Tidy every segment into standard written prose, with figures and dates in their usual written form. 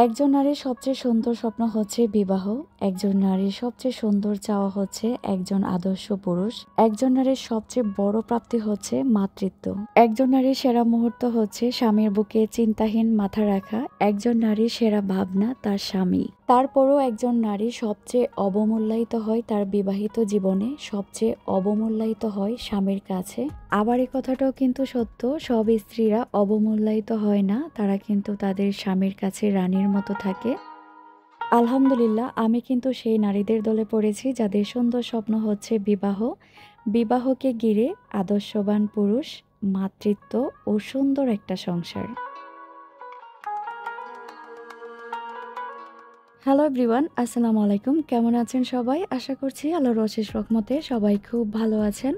একজন নারীর সবচেয়ে সুন্দর স্বপ্ন হচ্ছে বিবাহ। একজন নারীর সবচেয়ে সুন্দর চাওয়া হচ্ছে একজন আদর্শ পুরুষ। একজন নারীর সবচেয়ে বড় প্রাপ্তি হচ্ছে মাতৃত্ব। একজন নারীর সেরা মুহূর্ত হচ্ছে স্বামীর বুকে চিন্তাহীন মাথা রাখা। একজন নারীর সেরা ভাবনা তার স্বামী। তারপরও একজন নারী সবচেয়ে অবমূল্যায়িত হয় তার বিবাহিত জীবনে, সবচেয়ে অবমূল্যায়িত হয় স্বামীর কাছে। আবার এই কথাটাও কিন্তু সত্য, সব স্ত্রীরা অবমূল্যায়িত হয় না, তারা কিন্তু তাদের স্বামীর কাছে রানীর মতো থাকে। আলহামদুলিল্লাহ, আমি কিন্তু সেই নারীদের দলে পড়েছি যাদের সুন্দর স্বপ্ন হচ্ছে বিবাহ, বিবাহকে ঘিরে আদর্শবান পুরুষ, মাতৃত্ব ও সুন্দর একটা সংসার। হ্যালো এভরিওয়ান, আসসালামু আলাইকুম। কেমন আছেন সবাই? আশা করছি আল্লাহর অশেষ রহমতে সবাই খুব ভালো আছেন।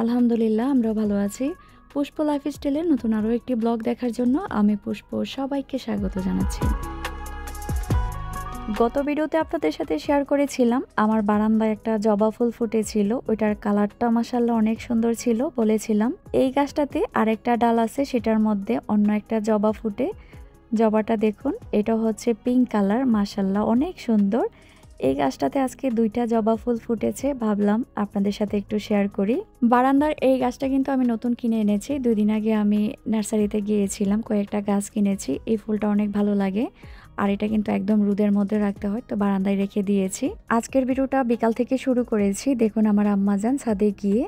আলহামদুলিল্লাহ, আমরাও ভালো আছি। পুষ্প লাইফস্টাইলের নতুন আরও একটি ব্লগ দেখার জন্য আমি পুষ্প সবাইকে স্বাগত জানাচ্ছি। গত ভিডিওতে আপনাদের সাথে শেয়ার করেছিলাম আমার বারান্দায় একটা জবা ফুল ফুটেছিল, ওইটার কালারটা মাশাআল্লাহ অনেক সুন্দর ছিল। বলেছিলাম এই গাছটাতে আরেকটা ডাল আছে, সেটার মধ্যে অন্য একটা জবা ফুটে। জবাটা দেখুন, এটা হচ্ছে পিঙ্ক কালার, মাশাআল্লাহ অনেক সুন্দর। এই গাছটাতে আজকে দুইটা জবা ফুল ফুটেছে, ভাবলাম আপনাদের সাথে একটু শেয়ার করি। বারান্দার এই গাছটা কিন্তু আমি নতুন কিনে এনেছি। 2 দিন আগে আমি নার্সারিতে গিয়েছিলাম, কয়েকটা গাছ কিনেছি। এই ফুলটা অনেক ভালো লাগে, আর এটা কিন্তু একদম রোদের মধ্যে রাখতে হয়, তো বারান্দায় রেখে দিয়েছি। আজকের ভিডিওটা বিকাল থেকে শুরু করেছি। দেখুন আমার আম্মাজান ছাদে গিয়ে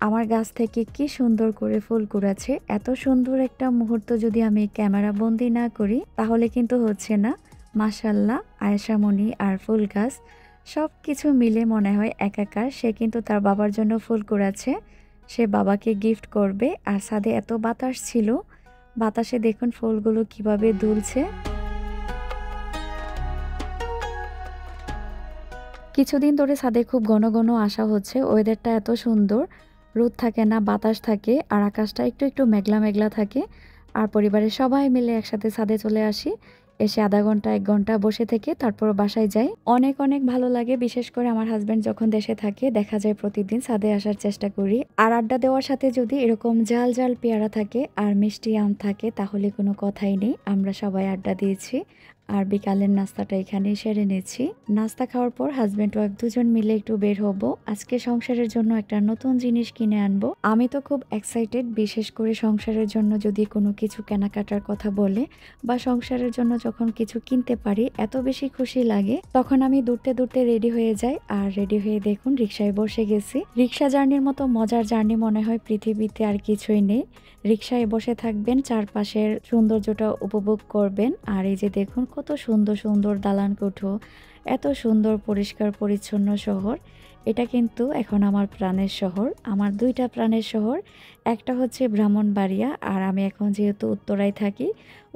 আমার গাছ থেকে কি সুন্দর করে ফুল কুড়াচ্ছে। এত সুন্দর একটা মুহূর্ত যদি আমি ক্যামেরা বন্দি না করি তাহলে কিন্তু হচ্ছে না। মাশাআল্লাহ, আয়েশামণি আর ফুল গাছ সব কিছু মিলে মনে হয় একাকার। সে কিন্তু তার বাবার জন্য ফুল কুড়াচ্ছে, সে বাবাকে গিফট করবে। আর ছাদে এত বাতাস ছিল, বাতাসে দেখুন ফুলগুলো কিভাবে দুলছে। কিছুদিন ধরে ছাদে খুব ঘন ঘন আসা হচ্ছে। ওয়েদারটা এত সুন্দর, রোদ থাকে না, বাতাস থাকে, আর আকাশটা একটু একটু মেঘলা মেঘলা থাকে। আর পরিবারের সবাই মিলে একসাথে ছাদে চলে আসি, এসে আধা ঘন্টা 1 ঘন্টা বসে থেকে তারপর বাসায় যাই। অনেক অনেক ভালো লাগে। বিশেষ করে আমার হাজব্যান্ড যখন দেশে থাকে, দেখা যায় প্রতিদিন ছাদে আসার চেষ্টা করি। আর আড্ডা দেওয়ার সাথে যদি এরকম জাল জাল পেয়ারা থাকে আর মিষ্টি আম থাকে তাহলে কোনো কথাই নেই। আমরা সবাই আড্ডা দিয়েছি, আর বিকালের নাস্তাটা এখানেই সেরে নিয়েছি। নাস্তা খাওয়ার পর হাজব্যান্ড ওয়াইফ দুজন মিলে একটু বের হব। আজকে সংসারের জন্য একটা নতুন জিনিস কিনে আনবো। আমি তো খুব এক্সাইটেড, বিশেষ করে সংসারের জন্য যদি কোনো কিছু কেনাকাটার কথা বলে বা সংসারের জন্য যখন কিছু কিনতে পারি এত বেশি খুশি লাগে। তখন আমি দৌড়তে দৌড়তে রেডি হয়ে যাই, আর রেডি হয়ে দেখুন রিক্সায় বসে গেছি। রিক্সা জার্নির মতো মজার জার্নি মনে হয় পৃথিবীতে আর কিছুই নেই। রিক্সায় বসে থাকবেন, চারপাশের সৌন্দর্যটা উপভোগ করবেন। আর এই যে দেখুন কত সুন্দর সুন্দর দালান কোঠো, এত সুন্দর পরিষ্কার পরিচ্ছন্ন শহর। এটা কিন্তু এখন আমার প্রাণের শহর, আমার 2টা প্রাণের শহর। একটা হচ্ছে ব্রাহ্মণবাড়িয়া, আর আমি এখন যেহেতু উত্তরায় থাকি,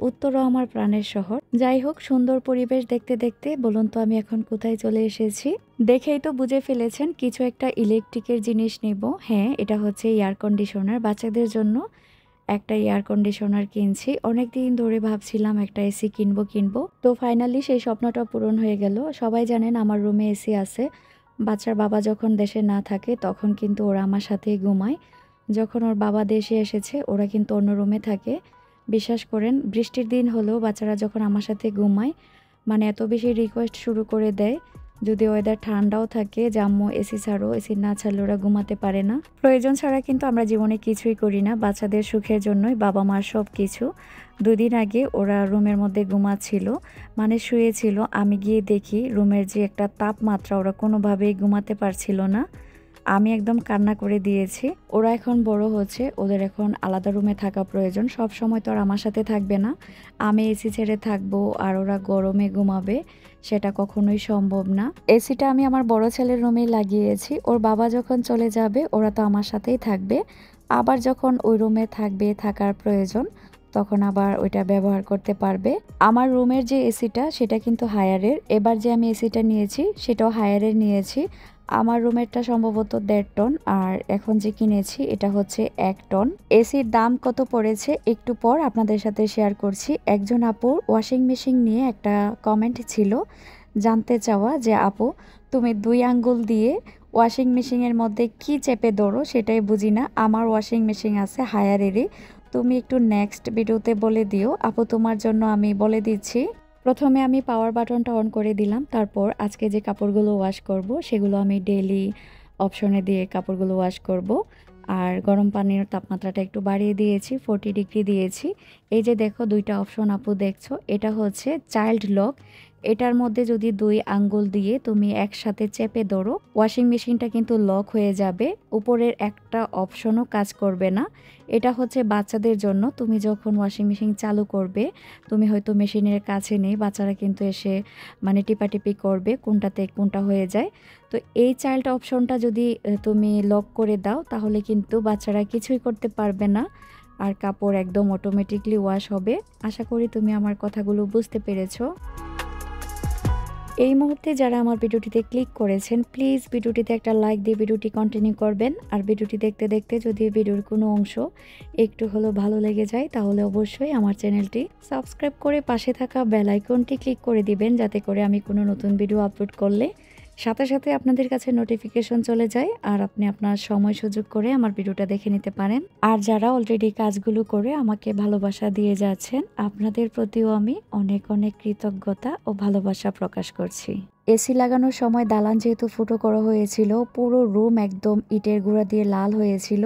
উত্তরও আমার প্রাণের শহর। যাই হোক, সুন্দর পরিবেশ দেখতে দেখতে বলুন তো আমি এখন কোথায় চলে এসেছি? দেখেই তো বুঝে ফেলেছেন কিছু একটা ইলেকট্রিকের জিনিস নেব। হ্যাঁ, এটা হচ্ছে এয়ার কন্ডিশনার, বাচ্চাদের জন্য একটা এয়ার কন্ডিশনার কিনছি। অনেক দিন ধরে ভাবছিলাম একটা এসি কিনবো, তো ফাইনালি সেই স্বপ্নটা পূরণ হয়ে গেল। সবাই জানেন আমার রুমে এসি আছে। বাচ্চার বাবা যখন দেশে না থাকে তখন কিন্তু ওরা আমার সাথেই ঘুমায়। যখন ওর বাবা দেশে এসেছে ওরা কিন্তু অন্য রুমে থাকে। বিশ্বাস করেন, বৃষ্টির দিন হলেও বাচ্চারা যখন আমার সাথে ঘুমায় মানে এত বেশি রিকোয়েস্ট শুরু করে দেয়। যদি ওয়েদার ঠান্ডাও থাকে, জাম্মু এসি ছাড়ো, এসি না ছাড়লে ওরা ঘুমাতে পারে না। প্রয়োজন ছাড়া কিন্তু আমরা জীবনে কিছুই করি না, বাচ্চাদের সুখের জন্যই বাবা মার সব কিছু। 2 দিন আগে ওরা রুমের মধ্যে ঘুমাচ্ছিল, মানে শুয়েছিল। আমি গিয়ে দেখি রুমের যে একটা তাপমাত্রা, ওরা কোনোভাবেই ঘুমাতে পারছিল না। আমি একদম কান্না করে দিয়েছি। ওরা এখন বড় হচ্ছে, ওদের এখন আলাদা রুমে থাকা প্রয়োজন। সব সময় তো আর আমার সাথে থাকবে না, আমি এসি ছেড়ে থাকবো আর ওরা গরমে ঘুমাবে, সেটা কখনোই সম্ভব না। এসিটা আমি আমার বড় ছেলের রুমেই লাগিয়েছি। ওর বাবা যখন চলে যাবে ওরা তো আমার সাথেই থাকবে, আবার যখন ওই রুমে থাকবে, থাকার প্রয়োজন, তখন আবার ওইটা ব্যবহার করতে পারবে। আমার রুমের যে এসিটা সেটা কিন্তু হায়ারের। এবার যে আমি এসিটা নিয়েছি সেটাও হায়ারের নিয়েছি। আমার রুমেরটা সম্ভবত 1.5 টন, আর এখন যে কিনেছি এটা হচ্ছে 1 টন। এসির দাম কত পড়েছে একটু পর আপনাদের সাথে শেয়ার করছি। একজন আপুর ওয়াশিং মেশিন নিয়ে একটা কমেন্ট ছিল, জানতে চাওয়া যে আপু তুমি 2 আঙ্গুল দিয়ে ওয়াশিং মেশিনের মধ্যে কি চেপে ধরো সেটাই বুঝি না। আমার ওয়াশিং মেশিন আছে হায়ারেরই, তুমি একটু নেক্সট ভিডিওতে বলে দিও আপু, তোমার জন্য আমি বলে দিচ্ছি। প্রথমে আমি পাওয়ার বাটনটা অন করে দিলাম, তারপর আজকে যে কাপড়গুলো ওয়াশ করব সেগুলো আমি ডেইলি অপশনে দিয়ে কাপড়গুলো ওয়াশ করব। আর গরম পানির তাপমাত্রাটা একটু বাড়িয়ে দিয়েছি, 40 ডিগ্রি দিয়েছি। এই যে দেখো 2টা অপশন আপু দেখছো, এটা হচ্ছে চাইল্ড লক। এটার মধ্যে যদি 2 আঙ্গুল দিয়ে তুমি একসাথে চেপে ধরো, ওয়াশিং মেশিনটা কিন্তু লক হয়ে যাবে, উপরের একটা অপশনও কাজ করবে না। এটা হচ্ছে বাচ্চাদের জন্য। তুমি যখন ওয়াশিং মেশিন চালু করবে, তুমি হয়তো মেশিনের কাছে নেই, বাচ্চারা কিন্তু এসে মানে টিপাটিপি করবে কোনটাতে কোনটা হয়ে যায়। তো এই চাইল্ড অপশনটা যদি তুমি লক করে দাও, তাহলে কিন্তু বাচ্চারা কিছুই করতে পারবে না, আর কাপড় একদম অটোমেটিকলি ওয়াশ হবে। আশা করি তুমি আমার কথাগুলো বুঝতে পেরেছো। এই মুহূর্তে যারা আমার ভিডিওটিতে ক্লিক করেছেন, প্লিজ ভিডিওটিতে একটা লাইক দিয়ে ভিডিওটি কন্টিনিউ করবেন। আর ভিডিওটি দেখতে দেখতে যদি ভিডিওর কোনো অংশ একটু হলেও ভালো লেগে যায়, তাহলে অবশ্যই আমার চ্যানেলটি সাবস্ক্রাইব করে পাশে থাকা বেল আইকনটি ক্লিক করে দিবেন, যাতে করে আমি কোনো নতুন ভিডিও আপলোড করলে সাথে সাথে আপনাদের কাছে নোটিফিকেশন চলে যায়, আর আপনি আপনার সময় সুযোগ করে আমার ভিডিওটা দেখে নিতে পারেন। আর যারা অলরেডি কাজগুলো করে আমাকে ভালোবাসা দিয়ে যাচ্ছেন, আপনাদের প্রতিও আমি অনেক অনেক কৃতজ্ঞতা ও ভালোবাসা প্রকাশ করছি। এসি লাগানোর সময় দালান যেহেতু ফুটো করা হয়েছিল, পুরো রুম একদম ইটের গুঁড়া দিয়ে লাল হয়েছিল।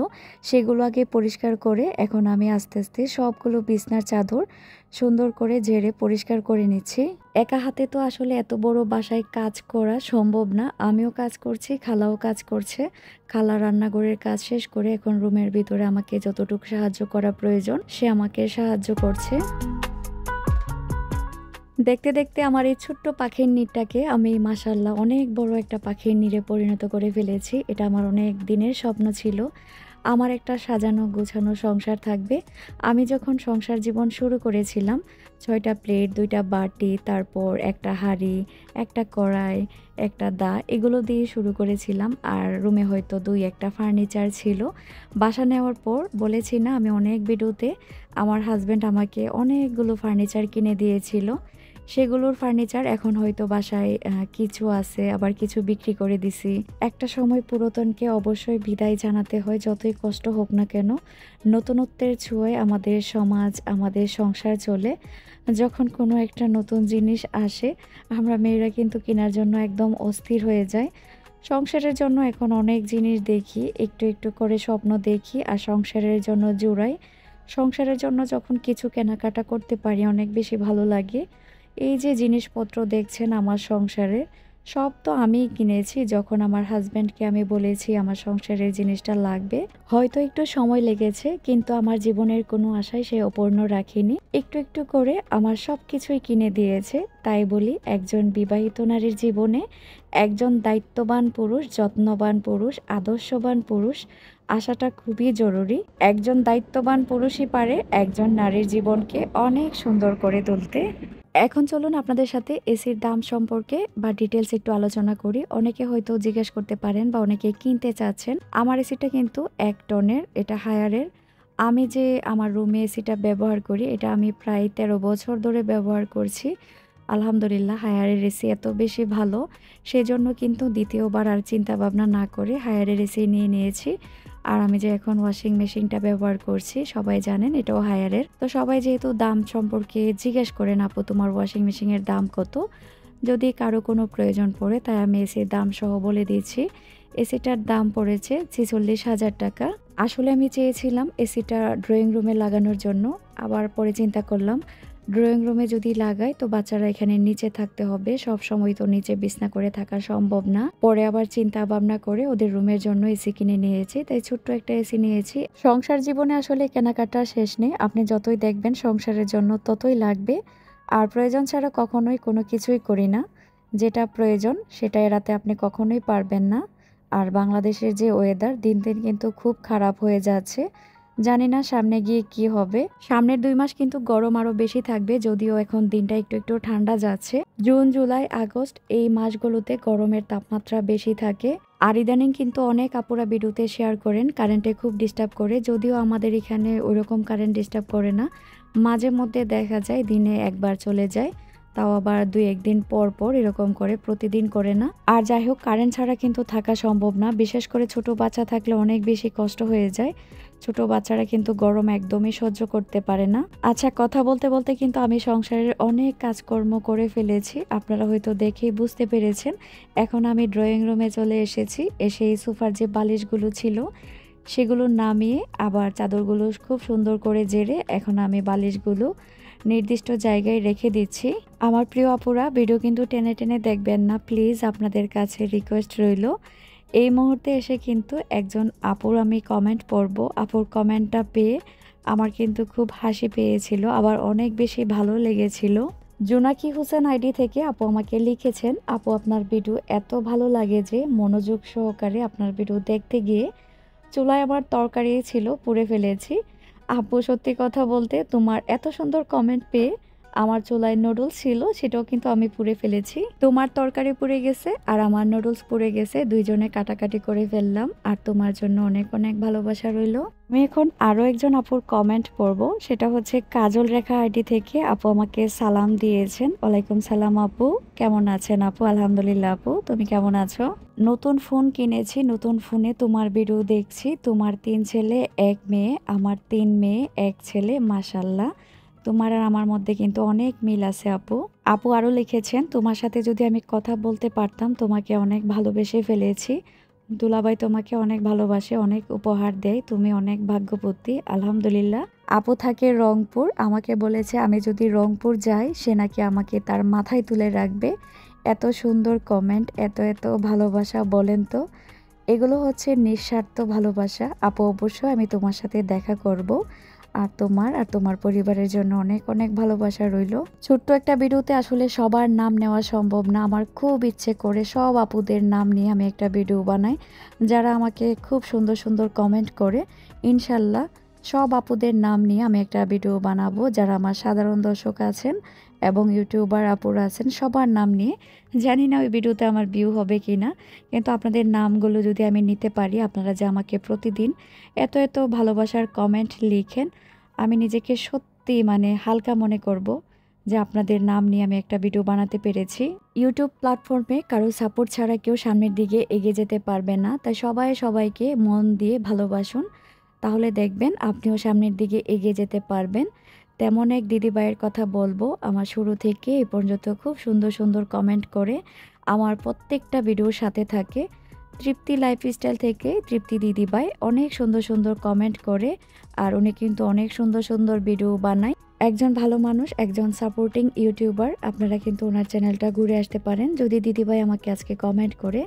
সেগুলো আগে পরিষ্কার করে এখন আমি আস্তে আস্তে সবগুলো বিছনার চাদর সুন্দর করে ঝেড়ে পরিষ্কার করে নিচ্ছি। একা হাতে তো আসলে এত বড় বাসায় কাজ করা সম্ভব না। আমিও কাজ করছি, খালাও কাজ করছে। খালা রান্নাঘরের কাজ শেষ করে এখন রুমের ভিতরে আমাকে যতটুকু সাহায্য করা প্রয়োজন সে আমাকে সাহায্য করছে। দেখতে দেখতে আমার এই ছোট্ট পাখির নিরটাকে আমি মাশাআল্লাহ অনেক বড় একটা পাখির নিরে পরিণত করে ফেলেছি। এটা আমার অনেক দিনের স্বপ্ন ছিল, আমার একটা সাজানো গোছানো সংসার থাকবে। আমি যখন সংসার জীবন শুরু করেছিলাম, 6টা প্লেট, 2টা বাটি, তারপর একটা হাঁড়ি, একটা কড়াই, একটা দা, এগুলো দিয়ে শুরু করেছিলাম। আর রুমে হয়তো 2-1টা ফার্নিচার ছিল। বাসা নেওয়ার পর বলেছি না আমি অনেক ভিডিওতে, আমার হাজব্যান্ড আমাকে অনেকগুলো ফার্নিচার কিনে দিয়েছিল। সেগুলোর ফার্নিচার এখন হয়তো বাসায় কিছু আছে, আবার কিছু বিক্রি করে দিছি। একটা সময় পুরাতনকে অবশ্যই বিদায় জানাতে হয়, যতই কষ্ট হোক না কেন। নতুনত্বের ছোঁয়ায় আমাদের সমাজ, আমাদের সংসার চলে। যখন কোনো একটা নতুন জিনিস আসে, আমরা মেয়েরা কিন্তু কেনার জন্য একদম অস্থির হয়ে যায়। সংসারের জন্য এখন অনেক জিনিস দেখি, একটু একটু করে স্বপ্ন দেখি, আর সংসারের জন্য জোড়াই। সংসারের জন্য যখন কিছু কেনাকাটা করতে পারি, অনেক বেশি ভালো লাগে। এই যে জিনিসপত্র দেখছেন আমার সংসারে, সব তো আমিই কিনেছি। যখন আমার হাজব্যান্ডকে আমি বলেছি আমার সংসারের জিনিসটা লাগবে, হয়তো একটু সময় লেগেছে, কিন্তু আমার জীবনের কোনো আশাই সে অপূর্ণ রাখিনি। একটু একটু করে আমার সব কিছুই কিনে দিয়েছে। তাই বলি, একজন বিবাহিত নারীর জীবনে একজন দায়িত্ববান পুরুষ, যত্নবান পুরুষ, আদর্শবান পুরুষ আসাটা খুবই জরুরি। একজন দায়িত্ববান পুরুষই পারে একজন নারীর জীবনকে অনেক সুন্দর করে তুলতে। এখন চলুন আপনাদের সাথে এসির দাম সম্পর্কে বা ডিটেলস একটু আলোচনা করি। অনেকে হয়তো জিজ্ঞেস করতে পারেন বা অনেকে কিনতে চাচ্ছেন। আমার এসিটা কিন্তু 1 টনের, এটা হায়ারের। আমি যে আমার রুমে এসিটা ব্যবহার করি, এটা আমি প্রায় 13 বছর ধরে ব্যবহার করছি। আলহামদুলিল্লাহ, হায়ারের এসি এত বেশি ভালো, সেজন্য কিন্তু দ্বিতীয়বার আর চিন্তা ভাবনা না করে হায়ারের এসি নিয়ে নিয়েছি। আর আমি যে এখন ওয়াশিং মেশিনটা ব্যবহার করছি, সবাই জানেন এটাও হায়ারের। তো সবাই যেহেতু দাম সম্পর্কে জিজ্ঞেস করেন, আপু তোমার ওয়াশিং মেশিনের দাম কত, যদি কারো কোনো প্রয়োজন পড়ে, তাই আমি এসির দাম সহ বলে দিচ্ছি। এসিটার দাম পড়েছে 46,000 টাকা। আসলে আমি চেয়েছিলাম এসিটা ড্রয়িং রুমে লাগানোর জন্য, আবার পরে চিন্তা করলাম ড্রয়িং রুমে যদি লাগাই তো বাচ্চারা এখানে নিচে থাকতে হবে, সব সময় তো নিচে বিছনা করে থাকা সম্ভব না। পরে আবার চিন্তা ভাবনা করে ওদের রুমের জন্য এসি কিনে নিয়েছি, তাই ছোট্ট একটা এসি নিয়েছি। সংসার জীবনে আসলে কেনাকাটা শেষ নেই, আপনি যতই দেখবেন সংসারের জন্য ততই লাগবে। আর প্রয়োজন ছাড়া কখনোই কোনো কিছুই করি না, যেটা প্রয়োজন সেটা এড়াতে আপনি কখনোই পারবেন না। আর বাংলাদেশের যে ওয়েদার দিন দিন কিন্তু খুব খারাপ হয়ে যাচ্ছে, জানি না সামনে গিয়ে কি হবে। সামনের 2 মাস কিন্তু গরম আরো বেশি থাকবে, যদিও এখন দিনটা একটু একটু ঠান্ডা যাচ্ছে। জুন, জুলাই, আগস্ট এই মাসগুলোতে গরমের তাপমাত্রা বেশি থাকে। আর ইদানিং কিন্তু অনেক আপুরা ভিডিওতে শেয়ার করেন কারেন্টে খুব ডিস্টার্ব করে, যদিও আমাদের এখানে ওইরকম কারেন্ট ডিস্টার্ব করে না। মাঝে মধ্যে দেখা যায় দিনে একবার চলে যায়, তাও আবার 2-1 দিন পর পর এরকম করে, প্রতিদিন করে না। আর যাই হোক, কারেন্ট ছাড়া কিন্তু থাকা সম্ভব না, বিশেষ করে ছোট বাচ্চা থাকলে অনেক বেশি কষ্ট হয়ে যায়। ছোট বাচ্চারা কিন্তু গরম একদমই সহ্য করতে পারে না। আচ্ছা, কথা বলতে বলতে কিন্তু আমি সংসারের অনেক কাজকর্ম করে ফেলেছি, আপনারা হয়তো দেখেই বুঝতে পেরেছেন। এখন আমি ড্রয়িং রুমে চলে এসেছি। এসে এই সোফার যে বালিশগুলো ছিল সেগুলো নামিয়ে আবার চাদরগুলো খুব সুন্দর করে ঝেড়ে এখন আমি বালিশগুলো নির্দিষ্ট জায়গায় রেখে দিচ্ছি। আমার প্রিয় আপুরা, ভিডিও কিন্তু টেনে টেনে দেখবেন না প্লিজ, আপনাদের কাছে রিকোয়েস্ট রইল। এই মুহূর্তে এসে কিন্তু একজন আপুর আমি কমেন্ট পড়ব। আপুর কমেন্টটা পেয়ে আমার কিন্তু খুব হাসি পেয়েছিল, আবার অনেক বেশি ভালো লেগেছিল। জোনাকি হোসেন আইডি থেকে আপু আমাকে লিখেছেন, আপু আপনার ভিডিও এত ভালো লাগে যে মনোযোগ সহকারে আপনার ভিডিও দেখতে গিয়ে চুলায় আমার তরকারি ছিল পুড়ে ফেলেছি। আপু সত্যি কথা বলতে তোমার এত সুন্দর কমেন্ট পেয়ে আমার চুলায় নুডলস ছিল সেটাও কিন্তু আমি পুড়ে ফেলেছি। তোমার তরকারি পুড়ে গেছে আর আমার নুডলস পুড়ে গেছে, দুইজনে কাটাকাটি করে ফেললাম। আর তোমার জন্য অনেক অনেক ভালোবাসা রইল। আমি এখন আরও একজন আপুর কমেন্ট পড়ব, সেটা হচ্ছে কাজল রেখা আইডি থেকে আপু আমাকে সালাম দিয়েছেন। ওয়ালাইকুম সালাম আপু, কেমন আছেন আপু? আলহামদুলিল্লাহ আপু, তুমি কেমন আছো? নতুন ফোন কিনেছি, নতুন ফোনে তোমার ভিডিও দেখছি। তোমার 3 ছেলে 1 মেয়ে, আমার 3 মেয়ে 1 ছেলে, মাশাল্লাহ তোমার আর আমার মধ্যে কিন্তু অনেক মিল আছে আপু। আপু আরও লিখেছেন, তোমার সাথে যদি আমি কথা বলতে পারতাম, তোমাকে অনেক ভালোবেসে ফেলেছি। দুলাভাই তোমাকে অনেক ভালোবাসে, অনেক উপহার দেয়, তুমি অনেক ভাগ্যবতী। আলহামদুলিল্লাহ। আপু থাকে রংপুর, আমাকে বলেছে আমি যদি রংপুর যাই সে নাকি আমাকে তার মাথায় তুলে রাখবে। এত সুন্দর কমেন্ট, এত এত ভালোবাসা, বলেন তো এগুলো হচ্ছে নিঃস্বার্থ ভালোবাসা। আপু অবশ্যই আমি তোমার সাথে দেখা করব। আর তোমার পরিবারের জন্য অনেক অনেক ভালোবাসা রইল। ছোট্ট একটা ভিডিওতে আসলে সবার নাম নেওয়া সম্ভব না, আমার খুব ইচ্ছে করে সব আপুদের নাম নিয়ে আমি একটা ভিডিও বানাই, যারা আমাকে খুব সুন্দর সুন্দর কমেন্ট করে। ইনশাল্লাহ সব আপুদের নাম নিয়ে আমি একটা ভিডিও বানাবো, যারা আমার সাধারণ দর্শক আছেন এবং ইউটিউবার আপুরা আছেন সবার নাম নিয়ে। জানি না ওই ভিডিওতে আমার ভিউ হবে কি না, কিন্তু আপনাদের নামগুলো যদি আমি নিতে পারি, আপনারা যে আমাকে প্রতিদিন এত এত ভালোবাসার কমেন্ট লিখেন, আমি নিজেকে সত্যি মানে হালকা মনে করব যে আপনাদের নাম নিয়ে আমি একটা ভিডিও বানাতে পেরেছি। ইউটিউব প্ল্যাটফর্মে কারো সাপোর্ট ছাড়া কেউ সামনের দিকে এগিয়ে যেতে পারবে না, তাই সবাই সবাইকে মন দিয়ে ভালোবাসুন, তাহলে দেখবেন আপনিও সামনের দিকে এগিয়ে যেতে পারবেন। তেমন এক দিদিভাইয়ের কথা বলবো, আমার শুরু থেকে এই পর্যন্ত খুব সুন্দর সুন্দর কমেন্ট করে আমার প্রত্যেকটা ভিডিওর সাথে থাকে। তৃপ্তি লাইফস্টাইল থেকে তৃপ্তি দিদিভাই অনেক সুন্দর সুন্দর কমেন্ট করে, আর উনি কিন্তু অনেক সুন্দর সুন্দর ভিডিও বানায়। একজন ভালো মানুষ, একজন সাপোর্টিং ইউটিউবার। আপনারা কিন্তু ওনার চ্যানেলটা ঘুরে আসতে পারেন। যদি দিদিভাই আমাকে আজকে কমেন্ট করে,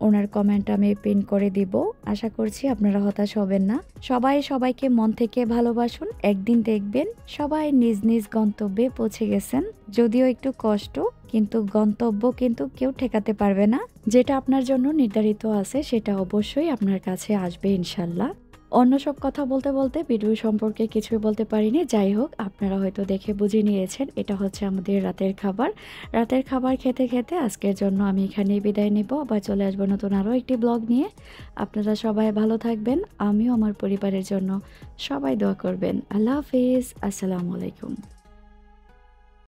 ওনার কমেন্ট আমি পিন করে দিব। আশা করছি আপনারা হতাশ হবেন না। সবাই সবাইকে মন থেকে ভালোবাসুন, একদিন দেখবেন সবাই নিজ নিজ গন্তব্যে পৌঁছে গেছেন। যদিও একটু কষ্ট, কিন্তু গন্তব্য কিন্তু কেউ ঠেকাতে পারবে না। যেটা আপনার জন্য নির্ধারিত আছে সেটা অবশ্যই আপনার কাছে আসবে ইনশাল্লাহ। অন্য সব কথা বলতে বলতে ভিডিও সম্পর্কে কিছুই বলতে পারিনি। যাই হোক, আপনারা হয়তো দেখে বুঝে নিয়েছেন এটা হচ্ছে আমাদের রাতের খাবার। রাতের খাবার খেতে খেতে আজকের জন্য আমি এখানেই বিদায় নেব। আবার চলে আসবো নতুন আরও একটি ব্লগ নিয়ে। আপনারা সবাই ভালো থাকবেন, আমিও আমার পরিবারের জন্য সবাই দোয়া করবেন। আল্লাহ হাফিজ, আসসালামু আলাইকুম।